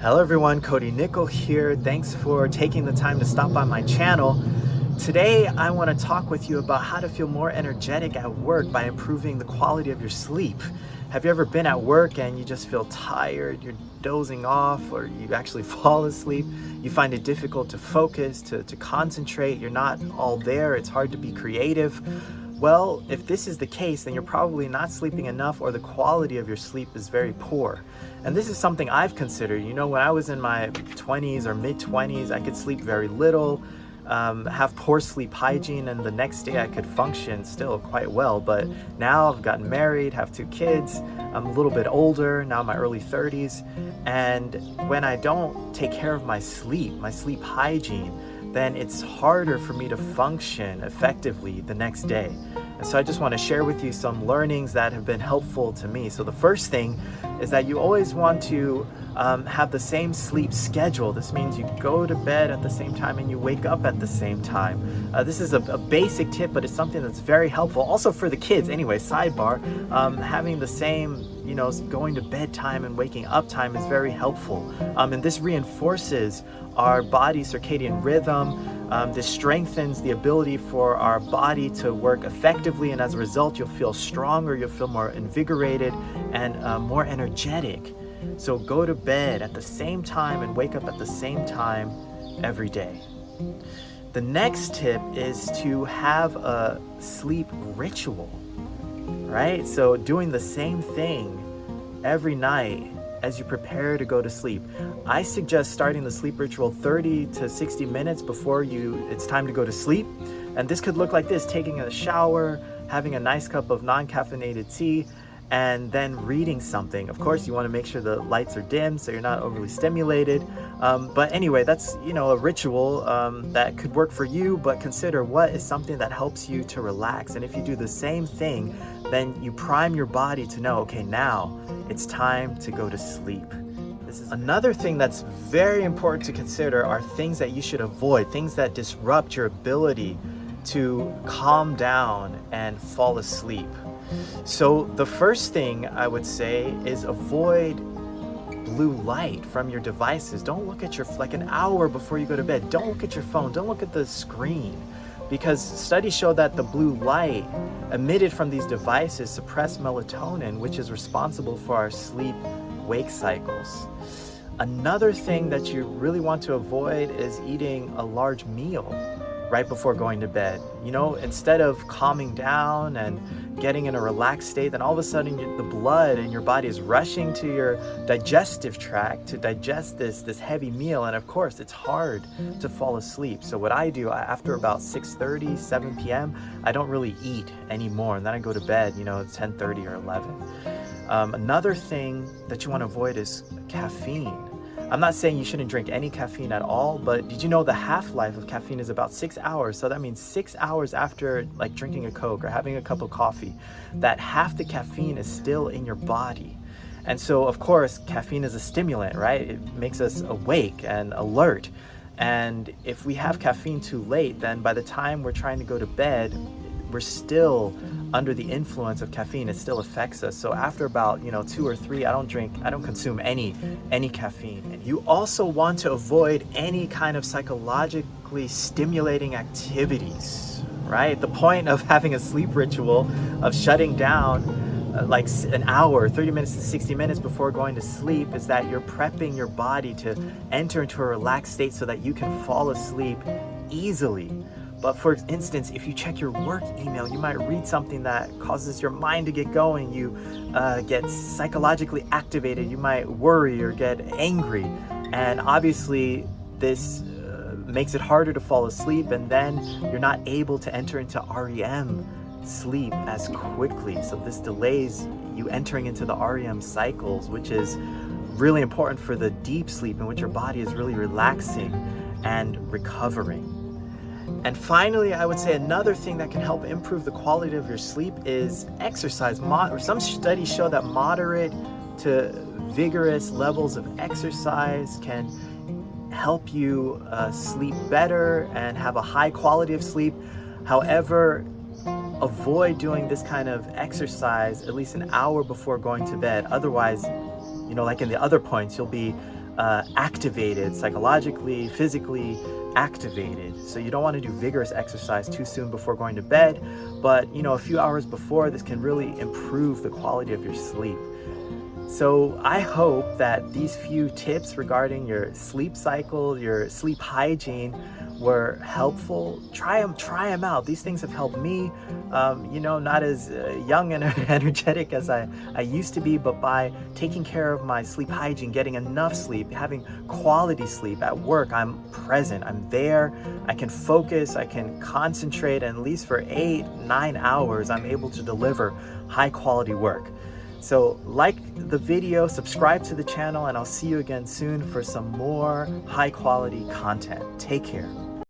Hello everyone, Cody Nickel here. Thanks for taking the time to stop by my channel. Today I want to talk with you about how to feel more energetic at work by improving the quality of your sleep. Have you ever been at work and you just feel tired, you're dozing off, or you actually fall asleep? You find it difficult to focus, to concentrate, you're not all there, it's hard to be creative. Well, if this is the case, then you're probably not sleeping enough or the quality of your sleep is very poor. And this is something I've considered. You know, when I was in my 20s or mid-20s, I could sleep very little, have poor sleep hygiene, and the next day I could function still quite well. But now I've gotten married, have 2 kids, I'm a little bit older, now in my early 30s, and when I don't take care of my sleep hygiene, then it's harder for me to function effectively the next day. And so I just want to share with you some learnings that have been helpful to me. So the first thing is that you always want to have the same sleep schedule. This means you go to bed at the same time and you wake up at the same time. This is a basic tip, but it's something that's very helpful. Also for the kids, anyway, sidebar, having the same, going to bed time and waking up time is very helpful. And this reinforces our body's circadian rhythm. This strengthens the ability for our body to work effectively, and as a result, you'll feel stronger, you'll feel more invigorated and more energetic. So go to bed at the same time and wake up at the same time every day. The next tip is to have a sleep ritual, right? So doing the same thing every night as you prepare to go to sleep. I suggest starting the sleep ritual 30 to 60 minutes before it's time to go to sleep. And this could look like this: taking a shower, having a nice cup of non-caffeinated tea, and then reading something. Of course, you want to make sure the lights are dim so you're not overly stimulated. But anyway, that's a ritual that could work for you, but consider what is something that helps you to relax. And if you do the same thing, then you prime your body to know, okay, now it's time to go to sleep. This is another thing that's very important to consider are things that you should avoid, things that disrupt your ability to calm down and fall asleep. So the first thing I would say is avoid blue light from your devices. Don't look at like an hour before you go to bed. Don't look at your phone. Don't look at the screen, because studies show that the blue light emitted from these devices suppress melatonin, which is responsible for our sleep-wake cycles. Another thing that you really want to avoid is eating a large meal right before going to bed. Instead of calming down and getting in a relaxed state, then all of a sudden the blood in your body is rushing to your digestive tract to digest this heavy meal, and of course it's hard to fall asleep. So what I do, after about 6:30, 7 p.m., I don't really eat anymore, and then I go to bed, at 10:30 or 11. Another thing that you want to avoid is caffeine. I'm not saying you shouldn't drink any caffeine at all, but did you know the half-life of caffeine is about 6 hours? So that means 6 hours after like drinking a Coke or having a cup of coffee, that half the caffeine is still in your body. And so of course, caffeine is a stimulant, right? It makes us awake and alert. And if we have caffeine too late, then by the time we're trying to go to bed, we're still under the influence of caffeine. It still affects us. So after about 2 or 3, I don't consume any caffeine. And you also want to avoid any kind of psychologically stimulating activities, right? The point of having a sleep ritual, of shutting down like an hour, 30 minutes to 60 minutes before going to sleep, is that you're prepping your body to enter into a relaxed state so that you can fall asleep easily. But for instance, if you check your work email, you might read something that causes your mind to get going. You get psychologically activated. You might worry or get angry. And obviously, this makes it harder to fall asleep. And then you're not able to enter into REM sleep as quickly. So this delays you entering into the REM cycles, which is really important for the deep sleep in which your body is really relaxing and recovering. And finally, I would say another thing that can help improve the quality of your sleep is exercise. Some studies show that moderate to vigorous levels of exercise can help you sleep better and have a high quality of sleep. However, avoid doing this kind of exercise at least an hour before going to bed. Otherwise, like in the other points, you'll be activated, psychologically, physically activated. So you don't want to do vigorous exercise too soon before going to bed, but a few hours before, this can really improve the quality of your sleep. So I hope that these few tips regarding your sleep cycle, your sleep hygiene were helpful. Try them out. These things have helped me, not as young and energetic as I used to be, but by taking care of my sleep hygiene, getting enough sleep, having quality sleep at work, I'm present, I'm there, I can focus, I can concentrate, and at least for 8-9 hours, I'm able to deliver high quality work. So like the video, subscribe to the channel, and I'll see you again soon for some more high quality content. Take care.